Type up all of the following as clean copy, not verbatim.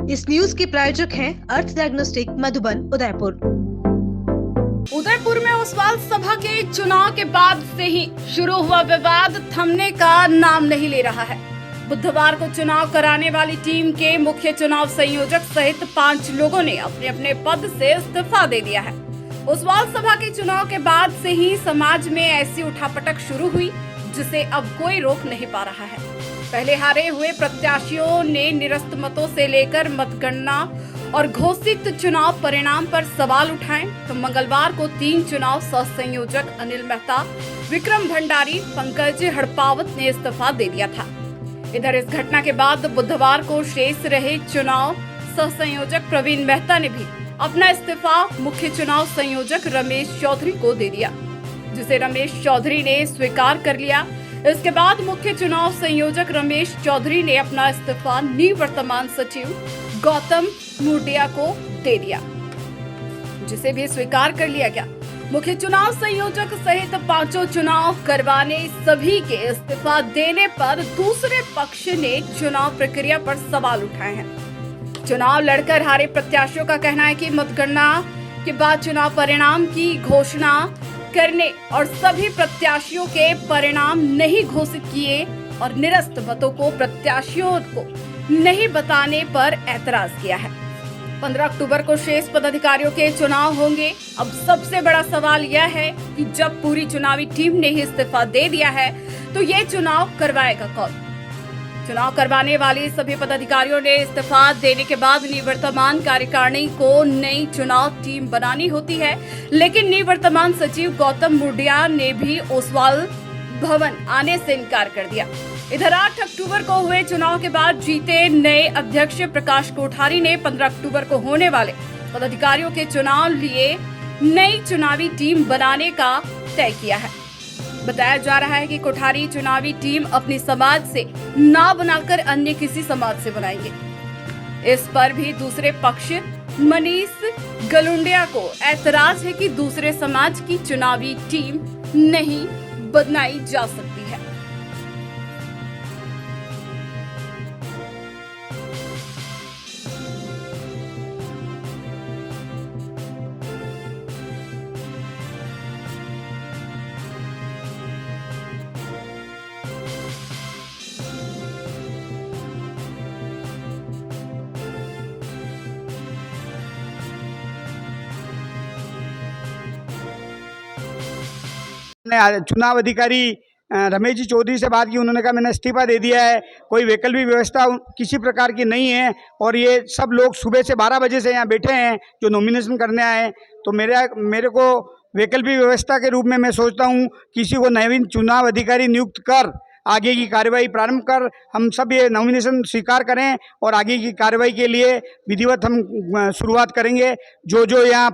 इस न्यूज के प्रायोजक हैं अर्थ डायग्नोस्टिक मधुबन उदयपुर। उदयपुर में ओसवाल सभा के चुनाव के बाद से ही शुरू हुआ विवाद थमने का नाम नहीं ले रहा है। बुधवार को चुनाव कराने वाली टीम के मुख्य चुनाव संयोजक सहित 5 लोगों ने अपने अपने पद से इस्तीफा दे दिया है। ओसवाल सभा के चुनाव के बाद से ही समाज में ऐसी उठापटक शुरू हुई जिसे अब कोई रोक नहीं पा रहा है। पहले हारे हुए प्रत्याशियों ने निरस्त मतों से लेकर मतगणना और घोषित चुनाव परिणाम पर सवाल उठाए तो मंगलवार को 3 चुनाव सह संयोजक अनिल मेहता, विक्रम भंडारी, पंकज हड़पावत ने इस्तीफा दे दिया था। इधर इस घटना के बाद बुधवार को शेष रहे चुनाव सह संयोजक प्रवीण मेहता ने भी अपना इस्तीफा मुख्य चुनाव संयोजक रमेश चौधरी को दे दिया, जिसे रमेश चौधरी ने स्वीकार कर लिया। इसके बाद मुख्य चुनाव संयोजक रमेश चौधरी ने अपना इस्तीफा निवर्तमान सचिव गौतम मुर्डिया को दे दिया, जिसे भी स्वीकार कर लिया गया। मुख्य चुनाव संयोजक सहित 5 चुनाव करवाने सभी के इस्तीफा देने पर दूसरे पक्ष ने चुनाव प्रक्रिया पर सवाल उठाए हैं। चुनाव लड़कर हारे प्रत्याशियों का कहना है कि मतगणना के बाद चुनाव परिणाम की घोषणा करने और सभी प्रत्याशियों के परिणाम नहीं घोषित किए और निरस्त मतों को प्रत्याशियों को नहीं बताने पर ऐतराज किया है। 15 अक्टूबर को शेष पदाधिकारियों के चुनाव होंगे। अब सबसे बड़ा सवाल यह है कि जब पूरी चुनावी टीम ने ही इस्तीफा दे दिया है तो ये चुनाव करवाएगा कौन? चुनाव करवाने वाले सभी पदाधिकारियों ने इस्तीफा देने के बाद निवर्तमान कार्यकारिणी को नई चुनाव टीम बनानी होती है, लेकिन निवर्तमान सचिव गौतम मुर्डिया ने भी ओसवाल भवन आने से इनकार कर दिया। इधर 8 अक्टूबर को हुए चुनाव के बाद जीते नए अध्यक्ष प्रकाश कोठारी ने 15 अक्टूबर को होने वाले पदाधिकारियों के चुनाव लिए नई चुनावी टीम बनाने का तय किया है। बताया जा रहा है कि कोठारी चुनावी टीम अपनी समाज से ना बनाकर अन्य किसी समाज से बनाएंगे। इस पर भी दूसरे पक्ष मनीष गलुंडिया को ऐतराज है कि दूसरे समाज की चुनावी टीम नहीं बनाई जा सकती है। चुनाव अधिकारी रमेश जी चौधरी से बात की। उन्होंने कहा मैंने इस्तीफा दे दिया है, कोई वैकल्पिक व्यवस्था किसी प्रकार की नहीं है और ये सब लोग सुबह से 12 बजे से यहाँ बैठे हैं जो नॉमिनेशन करने आए हैं। तो मेरे को वैकल्पिक व्यवस्था के रूप में मैं सोचता हूँ किसी को नवीन चुनाव अधिकारी नियुक्त कर आगे की कार्रवाई प्रारंभ कर हम सब ये नॉमिनेशन स्वीकार करें और आगे की कार्रवाई के लिए विधिवत हम शुरुआत करेंगे। जो यहाँ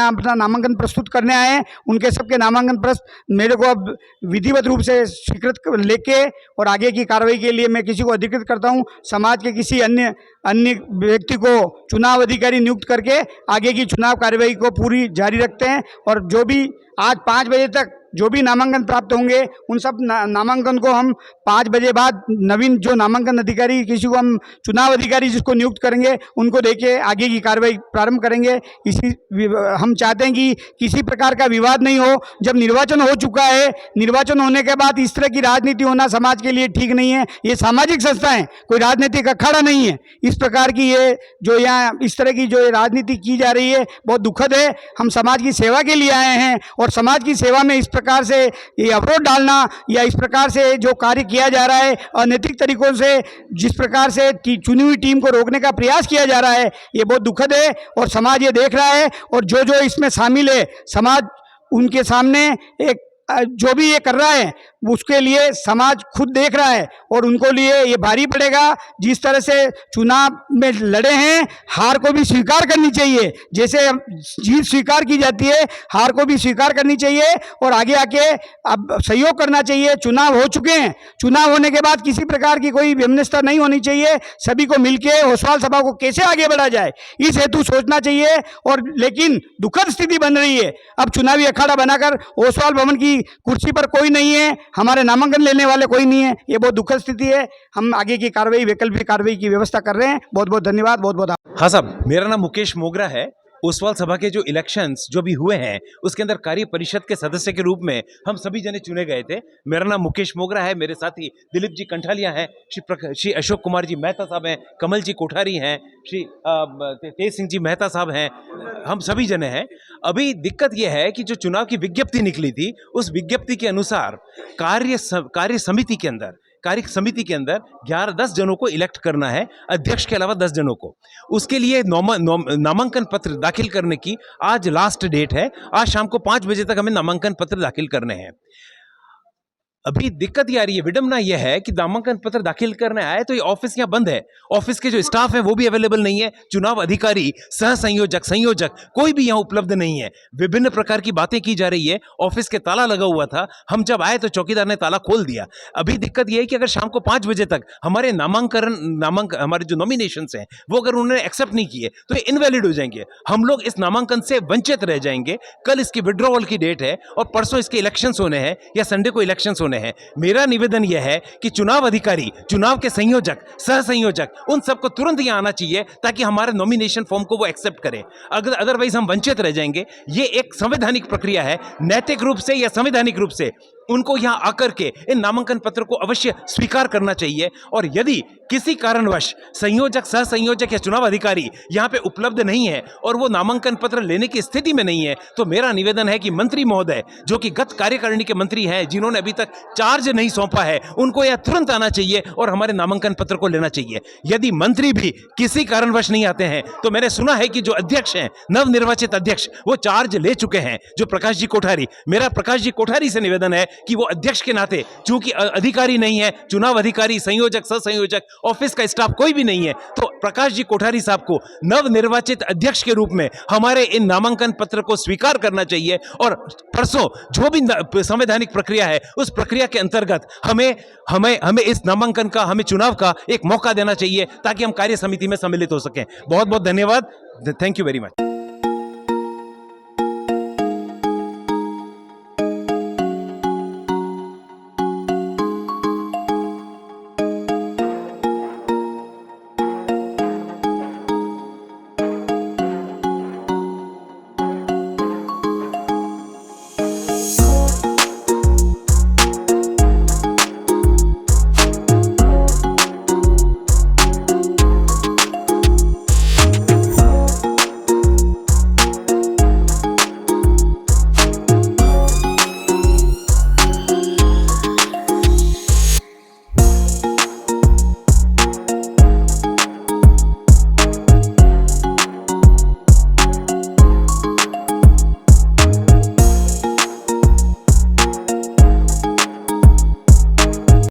अपना नामांकन प्रस्तुत करने आए हैं उनके सबके नामांकन प्रश्न मेरे को अब विधिवत रूप से स्वीकृत लेके और आगे की कार्रवाई के लिए मैं किसी को अधिकृत करता हूं। समाज के किसी अन्य व्यक्ति को चुनाव अधिकारी नियुक्त करके आगे की चुनाव कार्रवाई को पूरी जारी रखते हैं और जो भी आज 5 बजे तक जो भी नामांकन प्राप्त होंगे उन सब नामांकन को हम 5 बजे बाद नवीन जो नामांकन अधिकारी किसी को हम चुनाव अधिकारी जिसको नियुक्त करेंगे उनको देके आगे की कार्रवाई प्रारंभ करेंगे। हम चाहते हैं कि किसी प्रकार का विवाद नहीं हो। जब निर्वाचन हो चुका है, निर्वाचन होने के बाद इस तरह की राजनीति होना समाज के लिए ठीक नहीं है। ये सामाजिक संस्था है, कोई राजनीतिक अखाड़ा नहीं है। इस प्रकार की ये जो यहाँ इस तरह की जो राजनीति की जा रही है बहुत दुखद है। हम समाज की सेवा के लिए आए हैं और समाज की सेवा में इस प्रकार से ये अवरोध डालना या इस प्रकार से जो कार्य किया जा रहा है अनैतिक तरीकों से जिस प्रकार से चुनी हुई टीम को रोकने का प्रयास किया जा रहा है ये बहुत दुखद है और समाज ये देख रहा है और जो इसमें शामिल है समाज उनके सामने एक जो भी ये कर रहा है उसके लिए समाज खुद देख रहा है और उनको लिए ये भारी पड़ेगा। जिस तरह से चुनाव में लड़े हैं हार को भी स्वीकार करनी चाहिए, जैसे जीत स्वीकार की जाती है हार को भी स्वीकार करनी चाहिए और आगे आके अब सहयोग करना चाहिए। चुनाव हो चुके हैं, चुनाव होने के बाद किसी प्रकार की कोई व्यवस्था नहीं होनी चाहिए। सभी को मिलकर ओसवाल सभा को कैसे आगे बढ़ा जाए इस हेतु सोचना चाहिए और लेकिन दुखद स्थिति बन रही है। अब चुनावी अखाड़ा बनाकर ओसवाल भवन की की कुर्सी पर कोई नहीं है, हमारे नामांकन लेने वाले कोई नहीं है। ये बहुत दुखद स्थिति है। हम आगे की कार्रवाई, वैकल्पिक कार्रवाई की व्यवस्था कर रहे हैं। बहुत बहुत धन्यवाद, बहुत बहुत हाँ साहब, मेरा नाम मुकेश मोगरा है। ओसवाल सभा के जो इलेक्शंस जो भी हुए हैं उसके अंदर कार्य परिषद के सदस्य के रूप में हम सभी जने चुने गए थे। मेरा नाम मुकेश मोगरा है, मेरे साथी दिलीप जी कंठालिया हैं, श्री अशोक कुमार जी मेहता साहब हैं, कमल जी कोठारी हैं, श्री तेज सिंह जी मेहता साहब हैं, हम सभी जने हैं। अभी दिक्कत यह है कि जो चुनाव की विज्ञप्ति निकली थी उस विज्ञप्ति के अनुसार कार्य समिति के अंदर 10 जनों को इलेक्ट करना है, अध्यक्ष के अलावा 10 जनों को। उसके लिए नामांकन पत्र दाखिल करने की आज लास्ट डेट है। आज शाम को 5 बजे तक हमें नामांकन पत्र दाखिल करने हैं। अभी दिक्कत ये आ रही है, विडंबना यह है कि नामांकन पत्र दाखिल करने आए तो ये ऑफिस यहाँ बंद है, ऑफिस के जो स्टाफ है वो भी अवेलेबल नहीं है, चुनाव अधिकारी, सह संयोजक कोई भी यहाँ उपलब्ध नहीं है। विभिन्न प्रकार की बातें की जा रही है। ऑफिस के ताला लगा हुआ था, हम जब आए तो चौकीदार ने ताला खोल दिया। अभी दिक्कत यह है कि अगर शाम को 5 बजे तक हमारे हमारे जो नॉमिनेशंस हैं वो अगर उन्होंने एक्सेप्ट नहीं किए तो ये इनवैलिड हो जाएंगे। हम लोग इस नामांकन से वंचित रह जाएंगे। कल इसकी विड्रॉवल की डेट है और परसों इसके इलेक्शंस होने हैं या संडे को इलेक्शंस होने हैं। मेरा निवेदन यह है कि चुनाव अधिकारी, चुनाव के संयोजक, सह संयोजक, उन सबको तुरंत यहां आना चाहिए ताकि हमारे नॉमिनेशन फॉर्म को वो एक्सेप्ट करें। अगर अदरवाइज हम वंचित रह जाएंगे। ये एक संवैधानिक प्रक्रिया है, नैतिक रूप से या संवैधानिक रूप से उनको यहां आकर के इन नामांकन पत्र को अवश्य स्वीकार करना चाहिए। और यदि किसी कारणवश संयोजक, सह संयोजक या चुनाव अधिकारी यहां पे उपलब्ध नहीं है और वो नामांकन पत्र लेने की स्थिति में नहीं है तो मेरा निवेदन है कि मंत्री महोदय, जो कि गत कार्यकारिणी के मंत्री हैं, जिन्होंने अभी तक चार्ज नहीं सौंपा है, उनको यह तुरंत आना चाहिए और हमारे नामांकन पत्र को लेना चाहिए। यदि मंत्री भी किसी कारणवश नहीं आते हैं तो मैंने सुना है कि जो अध्यक्ष हैं, नवनिर्वाचित अध्यक्ष, वो चार्ज ले चुके हैं, जो प्रकाश जी कोठारी। मेरा प्रकाश जी कोठारी से निवेदन है कि वो अध्यक्ष के नाते, चूंकि अधिकारी नहीं है, चुनाव अधिकारी, संयोजक, सह संयोजक, ऑफिस का स्टाफ कोई भी नहीं है, तो प्रकाश जी कोठारी साहब को नवनिर्वाचित अध्यक्ष के रूप में हमारे इन नामांकन पत्र को स्वीकार करना चाहिए। और परसों जो भी संवैधानिक प्रक्रिया है उस प्रक्रिया के अंतर्गत हमें इस नामांकन का, हमें चुनाव का एक मौका देना चाहिए ताकि हम कार्य समिति में सम्मिलित हो सकें। बहुत बहुत धन्यवाद। Thank you very much.